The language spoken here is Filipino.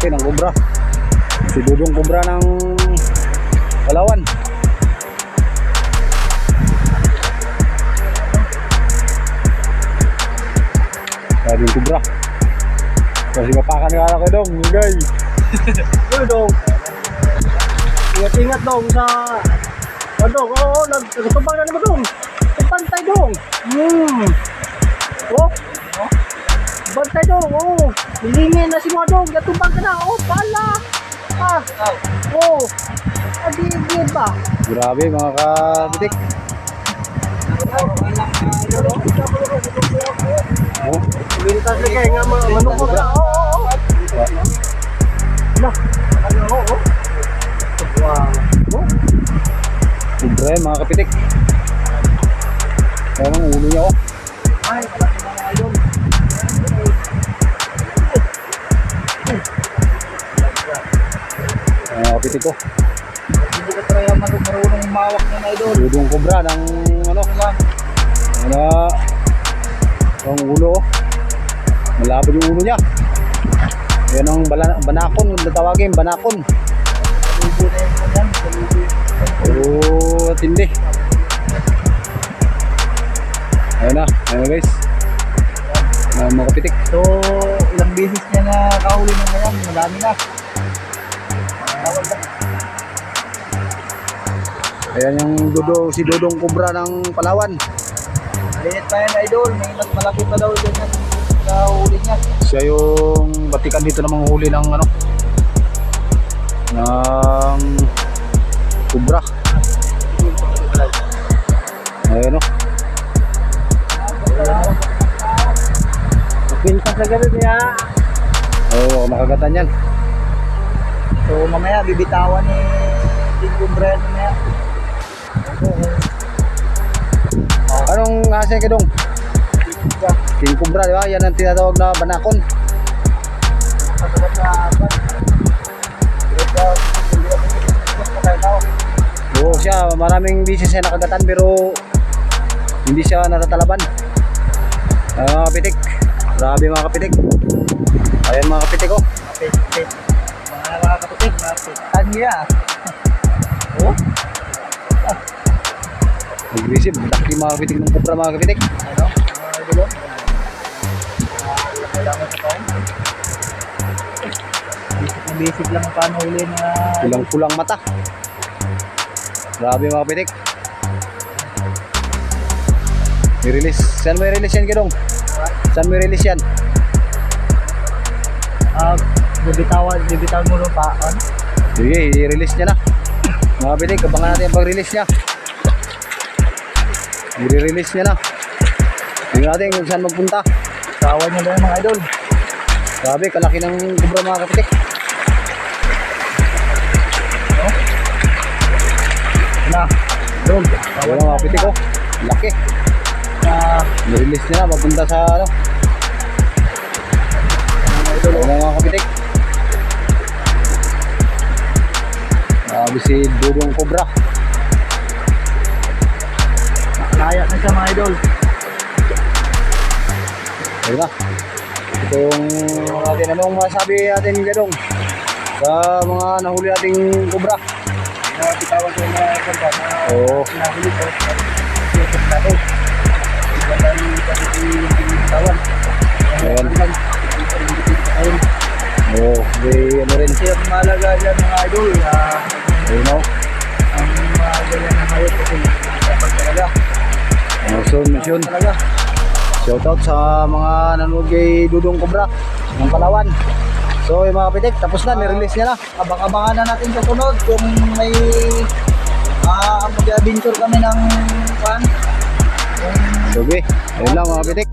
laki ng kubra. Si Dudong Kubra ng Palawan. Sabi yung kubra. Kasi kapakan nga ako dong, guys. Uy, Dong. Ingat-ingat, Dong, sa... Dong, oo, nagtumbang na naman, Dong. Bantay, Dong. Oh. Bantay, Dong, oo. Hilingin na si mga, Dong. Natumbang ka na, oh, pala. Oh. Adi ba? Grabe mga kabitik. Oh. Mintas na kayo nga manukot na. Oo. Nah. Oo. Wow. Kubra yan mga kapitik. Kaya ang ulo niya oh. Ay, kalaki na nga yun. Mga kapitik ko. Hindi ka talaga marunong mawak na idol. Dudong Kubra ng ano. Ang ulo oh. Malapad yung ulo niya. Yan ang banakon, kung natawagin, banakon. Kalubo na yun yan. Oh, tindi. Ayun na guys. Mga kapitik. So, ilang beses niya na kahuli na ngayon. Madami na. Ayan yung si Dudong Kubra ng Palawan. Maliit pa yan idol. May mas malaki pa daw dyan yung kahuli niya. Siya yung batikan dito na manghuli ng ano, ng kubra. Ayan o. Pintas na ganun niya. Oo, makagatan yan. So, mamaya bibitawan ni King Kubra niya. Anong hasa ka dong? King Kubra, di ba? Yan ang tinatawag na banakon. Oo, siya maraming beses siya nakagatan pero hindi siya natatalaban. Mga kapitik, grabe mga kapitik. Ayan mga kapitik oh. Kapit-kapit. Mga kapitik, mapitan niya. Oh? Aggressive, laki mga kapitik ng kubra mga kapitik. Ano? Mga idol? Kailangan sa taon. Basic lang ang paano huli na... Pulang-pulang mata. Grabe mga kapitik. I-release. Saan mo i-release yan Kidong? Saan mo i-release yan? Bibitawan mo nung paon. Sige, i-release niya na. Mga kapitik, abangan natin ang pag-release niya. I-release niya na. Tingnan natin kung saan magpunta. Kawan niya ba yung mga idol? Grabe, kalaki ng kubra mga kapitik. Na, dog. Wala mga kapitik oh. Laki. I-release niya na, mapunta sa ano. Wala mga kapitik. Grabe si Dudong Kubra. Layak na siya mga idol. Ayun na. Ito yung natin. Anong masabi natin Gadong sa mga nahuli nating kubra? Bitawan ko na kanta na Oo. nahuli ko. Ikot natin. Wala rin kasi bitawan. Ayan. Ayun. Oo. Ano rin. Kasi ang mahalaga dyan mga idol. Ayun o. Ang mga ganyan na hayop kasi dapat talaga. Mission. Talaga. Shoutout sa mga nanonood kay Dudong Kubra ng Palawan. So yung mga kapitik, tapos na, nirelease niya na. Abang-abangan na natin sa sunod kung may mag-adventure kami ng fan. Sige, ayun lang mga kapitik.